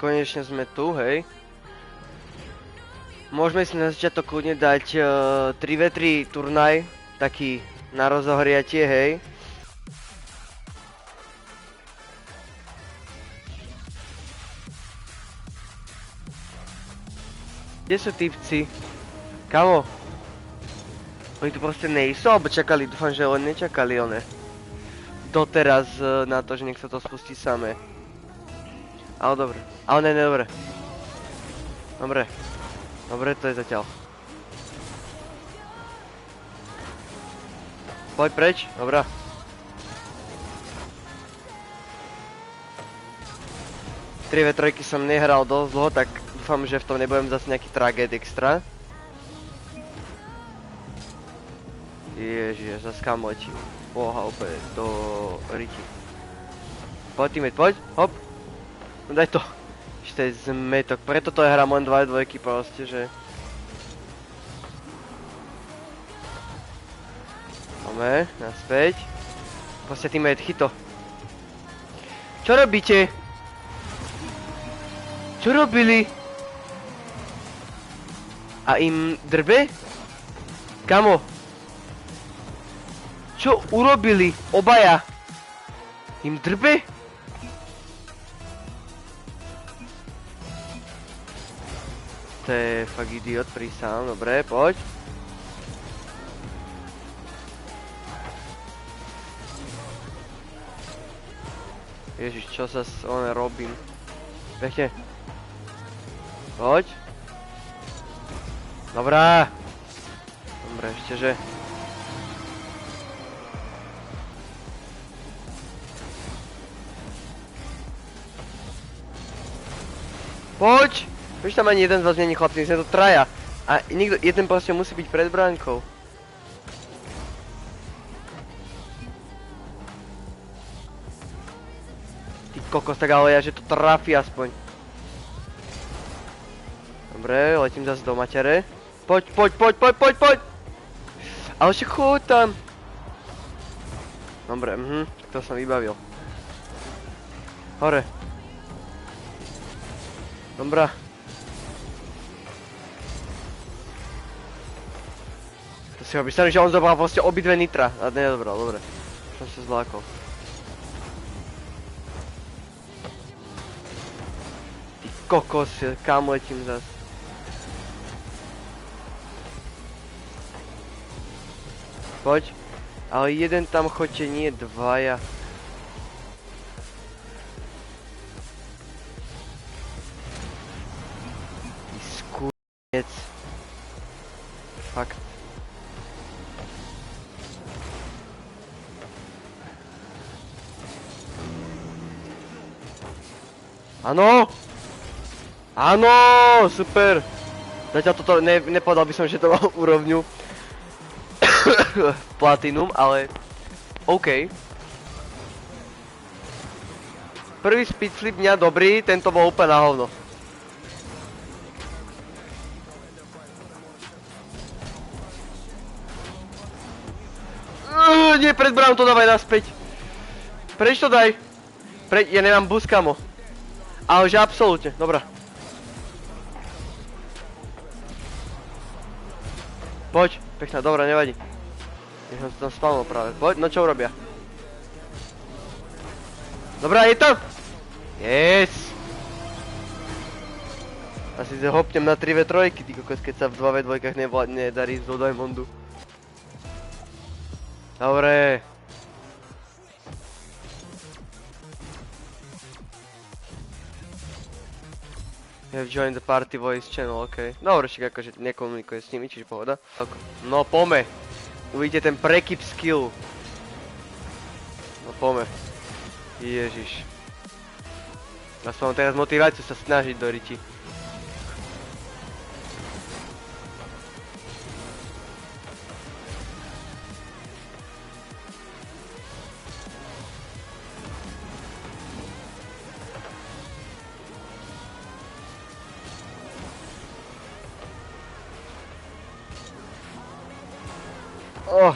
konečne sme tu, hej. Môžeme si na začiatok kľudne dať 3v3 turnaj, taký na rozohriatie, hej. Kde sú typci? Kamo? Oni tu proste nejsú, alebo čakali, dúfam, že len nečakali one. Doteraz na to, že nech sa to spustí samé. Ale dobre. Ale ne, dobre. Dobre. Dobre, to je zatiaľ. Poď preč, dobrá. Tri V3 som nehral dosť dlho, tak dúfam, že v tom nebudem zase nejaký tragéd extra. Ježiš, zase kam letí. Boha, úplne do riti. Poď, teammate, poď, hop. No daj to. Ešte je zmetok, preto to hrám len 2v2 proste, že... Máme, naspäť. Proste teammate, chyť to. Čo robíte? Čo robili? A im drbe? Kamo? Čo urobili? Obaja? Im drbe? To je fakt idiot, prísám, dobre, poď. Ježiš, čo sa robím? Pekne. Poď. Dobrá. Dobre, ešte že. Poď! Víš, tam ani jeden z vás není chlapci, sme to traja. A niekto, jeden proste musí byť pred bránkou. Ty kokos, tak ale ja, že to trafi aspoň. Dobre, letím zase do matere. Poď, poď, poď, poď, poď, poď! Ale ešte choď tam. Dobre, to som vybavil. Hore. Dobrá. To si ho myslím, že on zobral proste obidve nitra. A nedobral, dobre. Som sa zlákol. Ty kokos, kam letím zas. Poď. Ale jeden tam choďte, nie dvaja. Ty skurniec. Fakt. Áno! Áno! Super! Zatiaľ toto, nepovedal by som, že to mal úrovňu Platinum, ale OK. Prvý speedflip mňa dobrý, tento bol úplne na hovno. Nie, pred bránou to dávaj naspäť. Preč to daj? Ja nemám boost, kamo. Ale že absolútne, dobrá. Poď, pekná, dobrá, nevadí. Ja som tam spavnul práve, poď, no čo urobia? Dobrá, je tam! Yes! Asi sa hopnem na 3v3, ty kokos, keď sa v 2v2 nedarí do Diamondu. Dobre. You have joined the party voice channel, ok. Dobre, však akože nekomunikuje s nimi, čiže pohoda. No pome. Uvidíte ten prekyp skill. No pome. Ježiš. Aspoň mám teraz motiváciu sa snažiť do riti.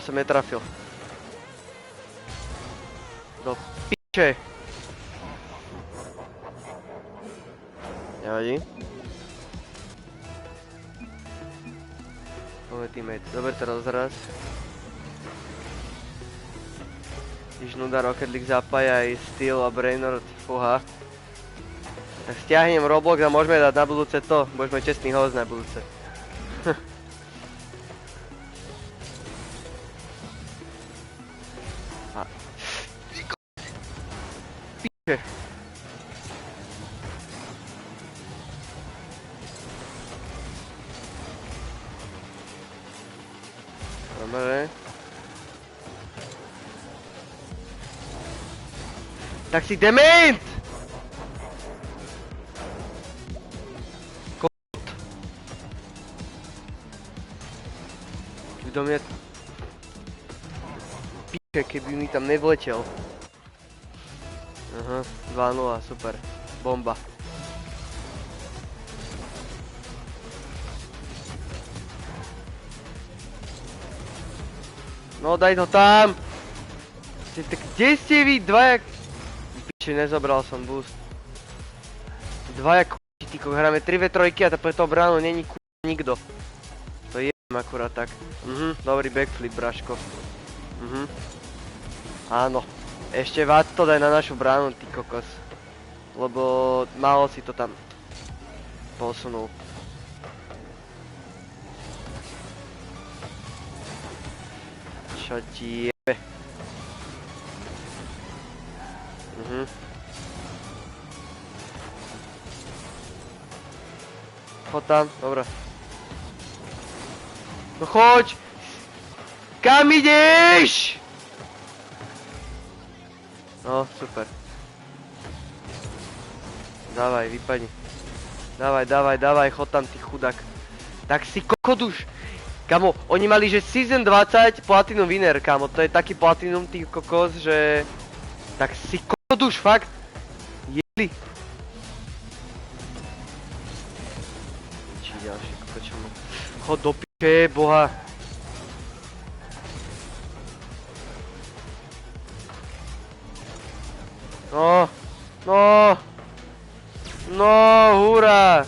Som netrafil. Do piče. Nevadí. Poďme teammate. Dobre to rozraz. Když nuda Rocket League zapája aj Steel a Brainerd, fúha. Tak stiahnem Roblox a môžeme dať na budúce to. Budeme čestný host na budúce. Píče. Dobre. Tak si dement! Do mňa... Píče, keby mi tam nevletel. Aha, 2-0, super. Bomba. No daj to tam! Tak kde ste vy dvaja... Píče, nezobral som boost. Dvaja k***ti, tyko, hráme 3v3 a pre toho bránu není nikto. To je akurát tak. Dobrý backflip, braško. Áno. Ešte vás to daj na našu bránu, ty kokos. Lebo málo si to tam posunul. Čo ti jebe? Chod tam, dobré. No choď! Kam ideš? No, super. Dávaj, vypadni. Dávaj, chod tam, ty chudák. Tak si kokot už. Kamo, oni mali, že Season 20 Platinum Winner, kamo. To je taký Platinum, ty kokos, že... Tak si kokot už, fakt. Jeli. Či ďalší kokot, čo mu... Chod do piče, boha. No, hurá!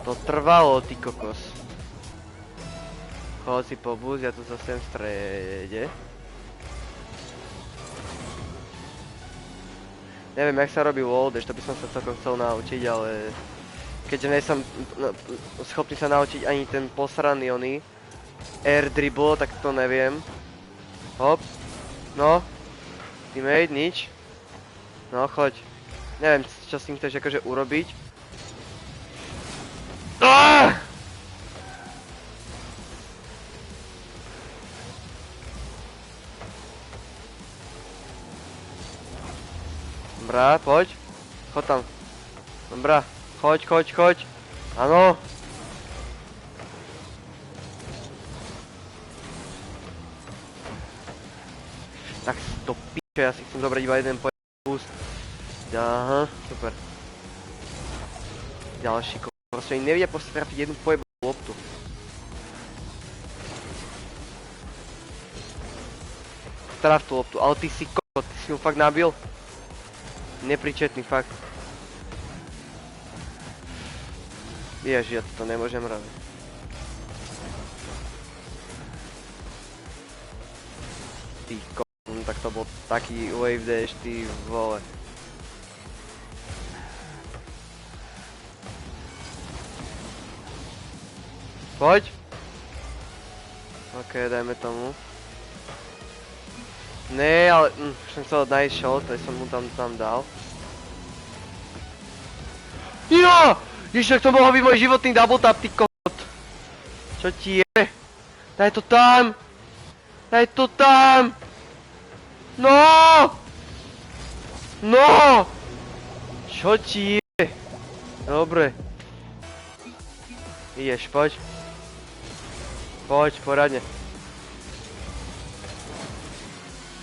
To trvalo, ty kokos. Chod si po boost, ja tu zase v strede. Neviem, jak sa robí wall dash, to by som sa celkom chcel naučiť, ale... Keďže nejsem schopný sa naučiť ani ten posraný oný air dribble, tak to neviem. Hop. No. Teammate, nič. No, choď. Neviem, čo s tým chceš akože urobiť. Dobrá, poď. Chod tam. Dobrá, choď. Áno. Tak do piče, ja si chcem zobrať iba jeden boost. Aha, super. Ďalší kokos. Proste oni nevedia proste trafiť jednu pojebnú loptu. Traf tú loptu, ale ty si kokos, ty si ju fakt nabil? Nepričetný, fakt. Ježi, ja to nemôžem robiť. Ty kokos, no tak to bol taký wave dash, ty vole. Poď. Ok, dajme tomu. Ne, ale som chcel nice shot, aj som mu tam dal. Jo! Ježiš, tak to mohol byť môj životný double tap, ty kokot. Čo ti je? Daj to tam! Daj to tam! No! No! Čo ti je? Dobre. Ideš, poď. Poď, poradne.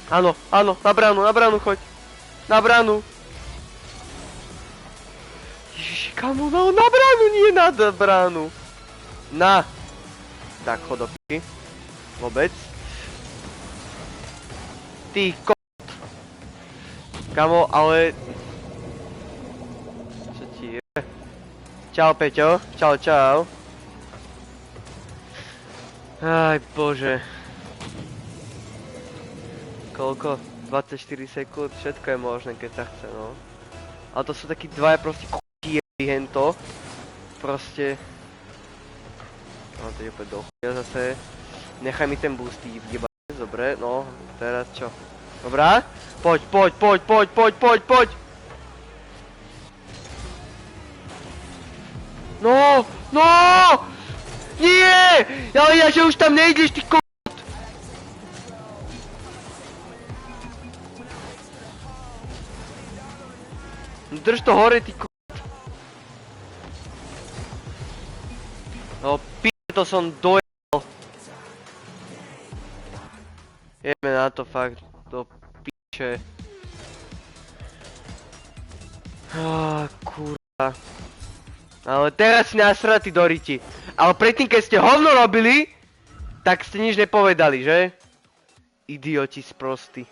Áno, na bránu, choď. Na bránu. Ježiši, kamo, no, na bránu, nie na bránu. Na. Tak, chod do p***y. Vôbec. Ty kot. Kamo, ale... Čo ti je? Čau, Peťo. Čau, čau. Aj, bože. Koľko? 24 sekúnd, všetko je možné, keď sa chce, no. Ale to sú takí dvaja proste k***y hento. Proste... No to je úplne do chuja zase. Nechaj mi ten boosty vjebať, dobre, no, teraz čo? Dobrá? Poď, poď, poď, poď, poď, poď, poď! No, no! Nie! Ja, že už tam nejdeš, ty ko... Drž to hore, ty ko... No, to som dojel. Jeme na to fakt, do piče. Kurva. Ale teraz si nasratí do riti. Ale predtým, keď ste hovno robili, tak ste nič nepovedali, že? Idioti sprostí.